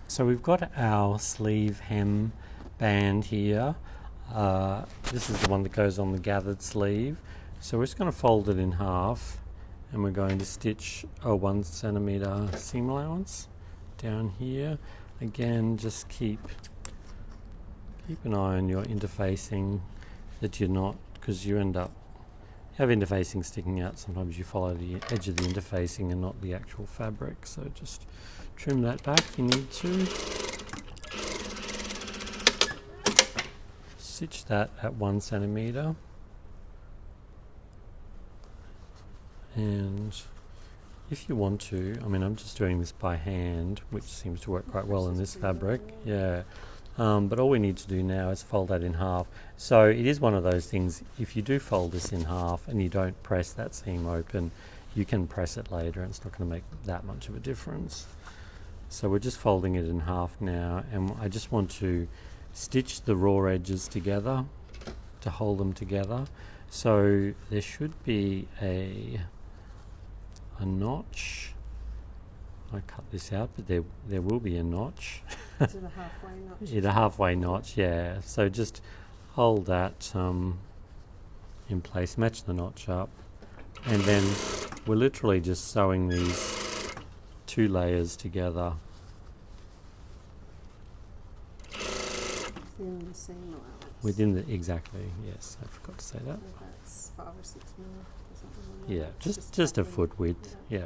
So we've got our sleeve hem band here. This is the one that goes on the gathered sleeve. So we're just going to fold it in half, and we're going to stitch a 1 centimeter seam allowance down here. Again, just keep an eye on your interfacing, that you're not, because you end up have interfacing sticking out. Sometimes you follow the edge of the interfacing and not the actual fabric, so just trim that back if you need to. Stitch that at 1 centimeter, and if you want to, I mean, I'm just doing this by hand, which seems to work quite well in this fabric. Yeah. But all we need to do now is fold that in half. So it is one of those things, if you do fold this in half and you don't press that seam open, you can press it later and it's not going to make that much of a difference. So we're just folding it in half now, and I just want to stitch the raw edges together to hold them together. So there should be a notch. I cut this out, but there will be a notch. Is it a halfway notch? Yeah, a halfway notch, yeah. So just hold that in place, match the notch up, and then we're literally just sewing these 2 layers together. Within the seam allowance. Within the, exactly, yes, I forgot to say that. So that's 5 or 6 mil or something like Yeah, that. just a foot width, yeah.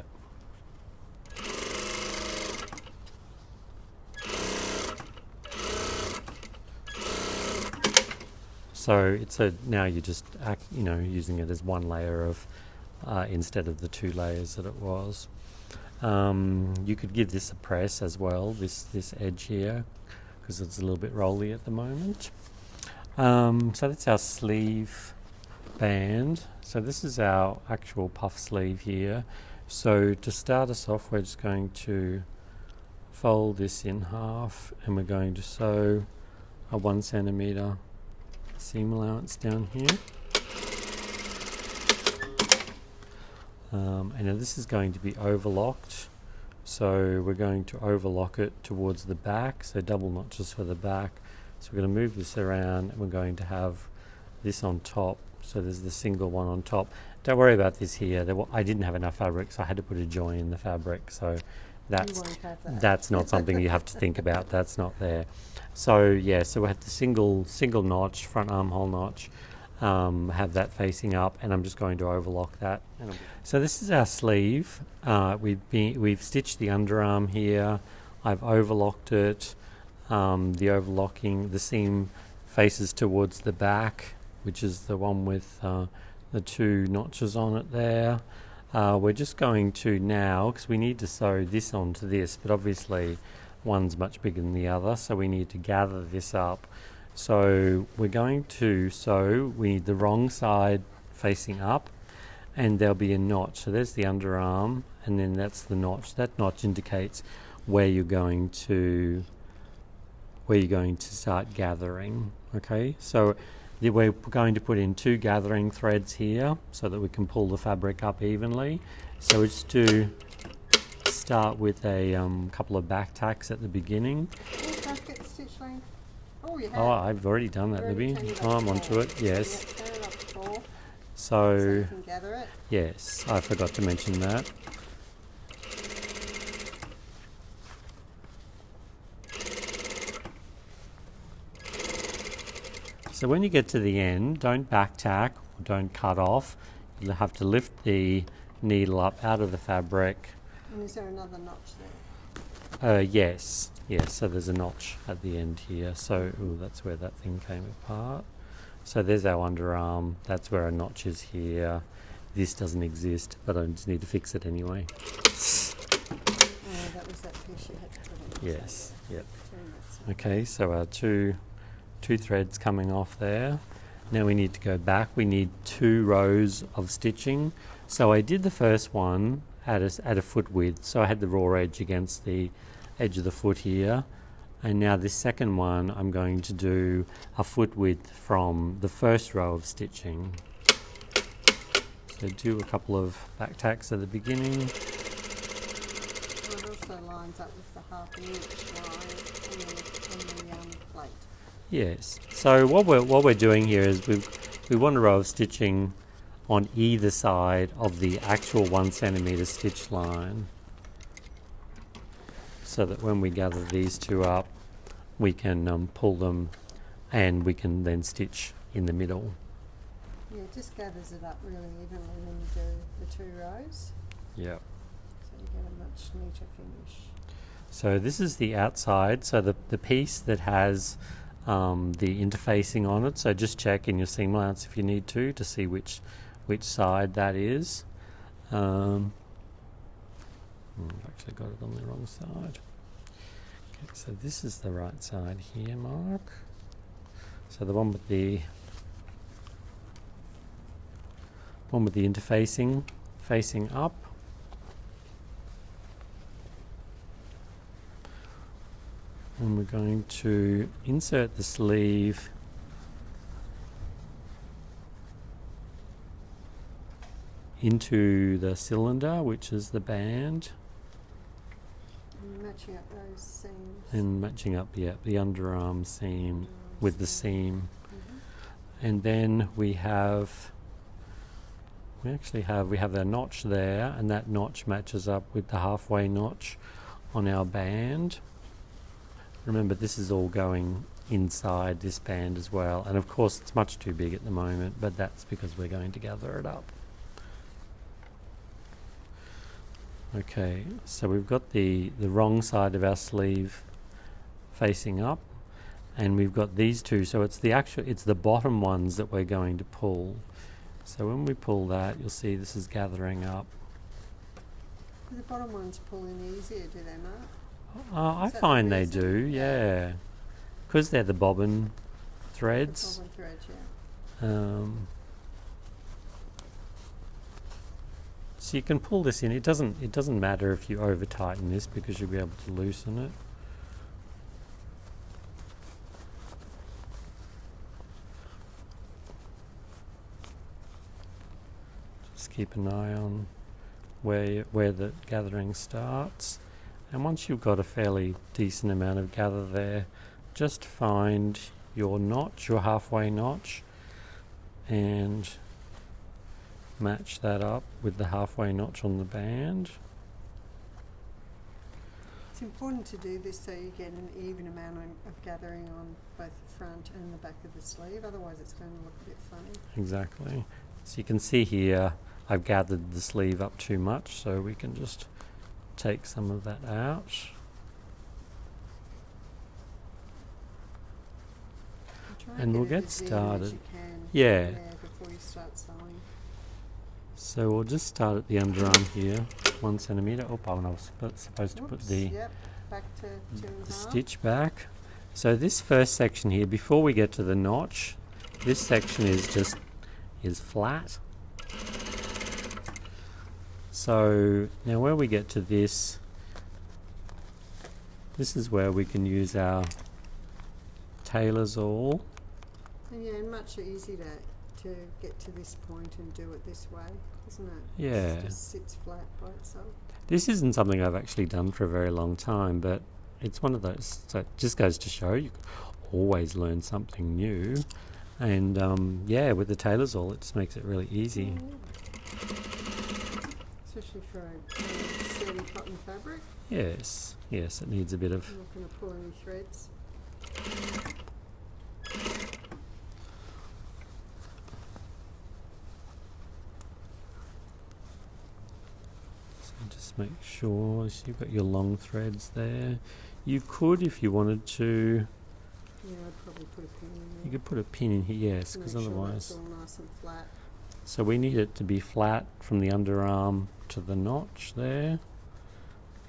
So it's now you're just using it as 1 layer of instead of the 2 layers that it was. You could give this a press as well, this edge here, because it's a little bit rolly at the moment. So that's our sleeve band. So this is our actual puff sleeve here. So to start us off, we're just going to fold this in half, and we're going to sew a 1 centimeter seam allowance down here. And now this is going to be overlocked, so we're going to overlock it towards the back, so double notches for the back. So we're going to move this around, and we're going to have this on top, so there's the single one on top. Don't worry about this here, I didn't have enough fabric, so I had to put a join in the fabric, so that's not something you have to think about, that's not there. So yeah, so we had the single notch, front armhole notch, have that facing up, and I'm just going to overlock that. So this is our sleeve. We've stitched the underarm here. I've overlocked it. The seam faces towards the back, which is the one with the 2 notches on it there. We're just going to now, because we need to sew this onto this, but obviously one's much bigger than the other, so we need to gather this up. So we're going to sew, we need the wrong side facing up, and there'll be a notch. So there's the underarm, and then that's the notch. That notch indicates where you're going to start gathering. Okay, so we're going to put in 2 gathering threads here so that we can pull the fabric up evenly. So we just do start with a couple of back tacks at the beginning. Get the stitch length. Oh, you have. Oh, I've already done that, Libby. Oh, I'm onto it, yes. Yeah, turn it up before, so you can gather it. Yes, I forgot to mention that. So when you get to the end, don't back tack or don't cut off. You'll have to lift the needle up out of the fabric. And is there another notch there? Yes, so there's a notch at the end here. So that's where that thing came apart. So there's our underarm. That's where a notch is here. This doesn't exist, but I just need to fix it anyway. Oh, that was that piece you had to put in. Yes, yep. Okay, so our two threads coming off there. Now we need to go back. We need 2 rows of stitching. So I did the first one at a foot width, so I had the raw edge against the edge of the foot here, and now this second one I'm going to do a foot width from the first row of stitching. So do a couple of back tacks at the beginning. Well, it also lines up with the 1/2 inch line. Yes. So what we're doing here is we want a row of stitching on either side of the actual 1 centimetre stitch line, so that when we gather these two up, we can pull them, and we can then stitch in the middle. Yeah, it just gathers it up really evenly when you do the 2 rows, Yep. so you get a much neater finish. So this is the outside, so the piece that has the interfacing on it. So just check in your seam allowance if you need to see which side that is. I've actually got it on the wrong side. Okay, so this is the right side here, Mark. So the one with the interfacing facing up. And we're going to insert the sleeve into the cylinder, which is the band, And matching up those seams. and matching up the underarm seam with the seam. And then we have our notch there, and that notch matches up with the halfway notch on our band. Remember, this is all going inside this band as well, and of course it's much too big at the moment, but that's because we're going to gather it up. Okay, so we've got the wrong side of our sleeve facing up, and we've got these two, so it's the bottom ones that we're going to pull. So when we pull that, you'll see this is gathering up. Do the bottom ones pull in easier, do they, Mark? I Is that the find they reason? do, yeah, because they're the bobbin threads. The bobbin threads, yeah. So you can pull this in. It doesn't matter if you over tighten this, because you'll be able to loosen it. Just keep an eye on where the gathering starts. And once you've got a fairly decent amount of gather there, just find your notch, your halfway notch, and match that up with the halfway notch on the band. It's important to do this so you get an even amount of gathering on both the front and the back of the sleeve, otherwise it's going to look a bit funny. Exactly. So you can see here I've gathered the sleeve up too much, so we can just take some of that out. Try And we'll it get as even started. as you can, Yeah. before you start sewing. So we'll just start at the underarm here, 1 centimetre. Oh, I was supposed to put Whoops, the yep, back to 2.5. stitch back. So this first section here, before we get to the notch, this section is flat. So now where we get to this is where we can use our tailor's awl. And yeah, and much easier to get to this point and do it this way, isn't it? Yeah. It just sits flat by itself. This isn't something I've actually done for a very long time, but it's one of those that just goes to show you can always learn something new. And yeah, with the tailor's awl, it just makes it really easy. Especially for a sturdy cotton fabric. Yes, yes, it needs a bit of... You're not going to pull any threads. So just make sure you've got your long threads there. You could, if you wanted to, Yeah, I'd probably put a pin in there. you could put a pin in here, yes, to because make sure otherwise... that's all nice and flat. So we need it to be flat from the underarm to the notch there.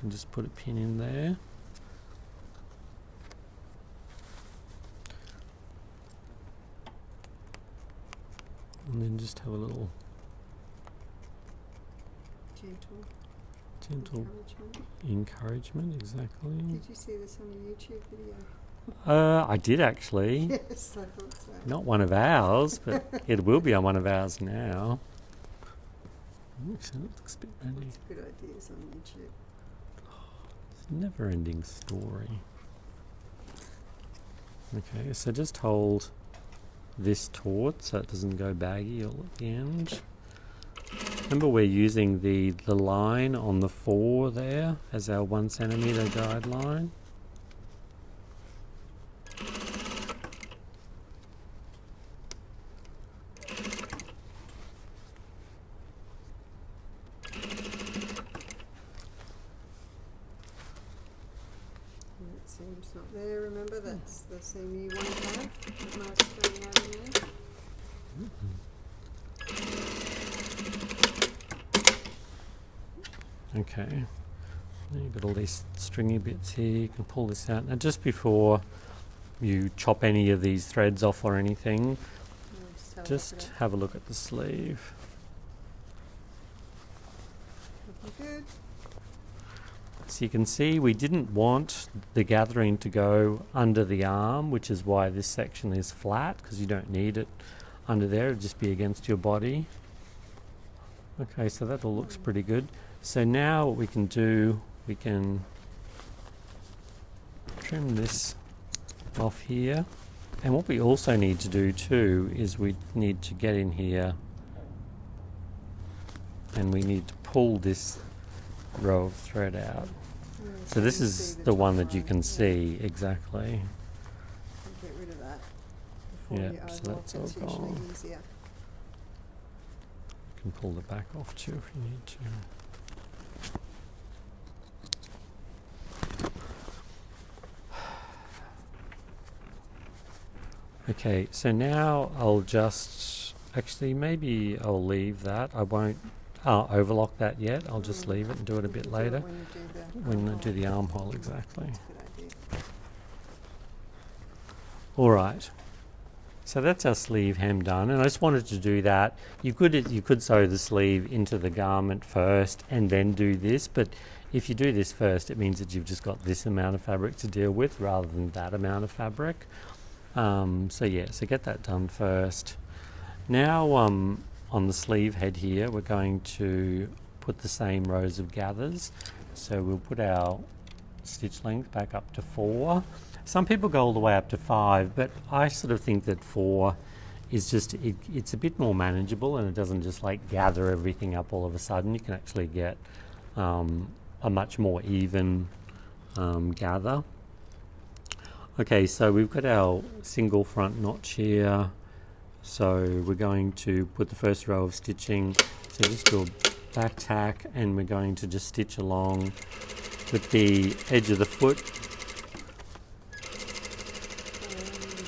And just put a pin in there. And then just have a little gentle encouragement, exactly. Did you see this on a YouTube video? I did actually. Yes, I thought so. Not one of ours, but it will be on one of ours now. Actually, that looks a bit ready. Lots of good ideas on YouTube. It's a never-ending story. Okay, so just hold this taut so it doesn't go baggy all at the end. Remember, we're using the line on the 4 there as our 1 centimetre guideline. That seam's not there, remember, that's the seam you want to have. That mark's going out in there. Okay, now you've got all these stringy bits here. You can pull this out. Now, just before you chop any of these threads off or anything, just have a look at the sleeve. Looking good. So you can see we didn't want the gathering to go under the arm, which is why this section is flat, because you don't need it under there. It'll just be against your body. Okay, so that all looks pretty good. So now what we can do, we can trim this off here. And what we also need to do too is we need to get in here and we need to pull this row of thread out. So this is the one that you can see exactly. Get rid of that before Yeah, you so overlock. that's all It's usually gone. easier. You can pull the back off too if you need to. Okay, so now I'll just, actually maybe I'll leave that. I won't overlock that yet. I'll just leave it and do it a bit later. When I do the armhole, exactly. That's a good idea. Alright, so that's our sleeve hem done, and I just wanted to do that. You could sew the sleeve into the garment first and then do this, but if you do this first, it means that you've just got this amount of fabric to deal with rather than that amount of fabric. So get that done first. Now on the sleeve head here, we're going to put the same rows of gathers. So we'll put our stitch length back up to 4. Some people go all the way up to 5, but I sort of think that 4 is just, it's a bit more manageable and it doesn't just like gather everything up all of a sudden. You can actually get a much more even gather. Okay, so we've got our single front notch here. So we're going to put the first row of stitching. So just do a back tack and we're going to just stitch along with the edge of the foot.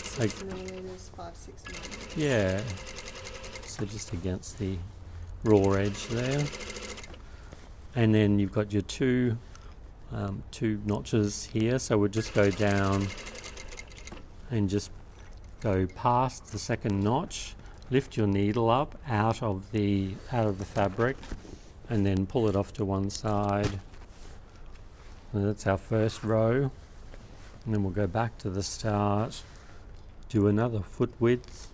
6 millimeters, 5-6 millimeters. Yeah, so just against the raw edge there. And then you've got your two notches here, so we'll just go down and just go past the second notch, lift your needle up out of the fabric and then pull it off to one side. And that's our first row. And then we'll go back to the start, do another foot width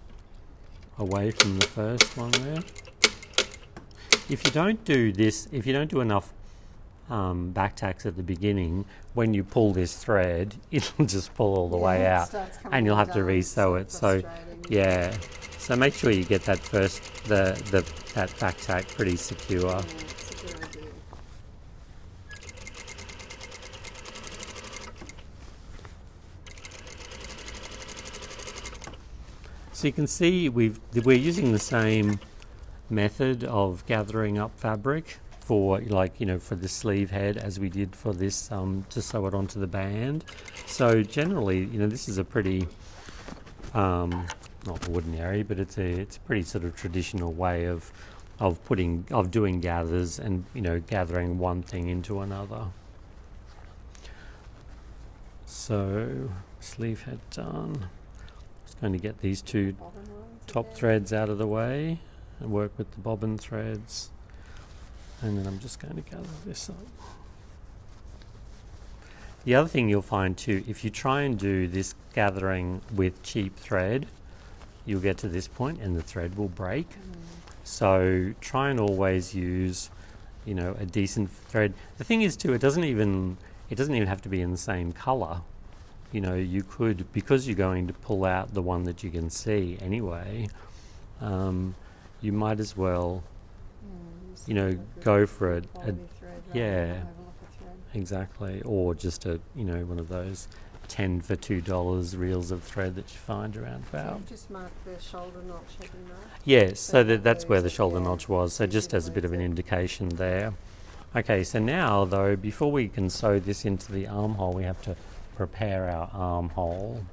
away from the first one there. If you don't do this, if you don't do enough back tacks at the beginning, when you pull this thread, it'll just pull all the way out and you'll have to re-sew it. So yeah, so make sure you get that first, that back tack pretty secure. Yeah, it's a good idea. So you can see we're using the same method of gathering up fabric for for the sleeve head as we did for this to sew it onto the band. So generally, this is a pretty not ordinary, but it's a pretty sort of traditional way of doing gathers and gathering one thing into another. So sleeve head done. Just going to get these two top threads out of the way and work with the bobbin threads. And then I'm just going to gather this up. The other thing you'll find too, if you try and do this gathering with cheap thread, you'll get to this point and the thread will break. So try and always use, a decent thread. The thing is too, it doesn't even have to be in the same color. you know, you could, because you're going to pull out the one that you can see anyway, you might as well, Use you know, like a go for it. quality thread rather yeah. than overlocker thread. Exactly, or just a, you know, one of those 10 for $2 reels of thread that you find around So about. you've just marked the shoulder notch, have you not? Yes, so So that's where the lose it, shoulder yeah, notch was, so easy just to as a bit of lose an it. indication there. Okay, so now though, before we can sew this into the armhole, we have to prepare our armhole.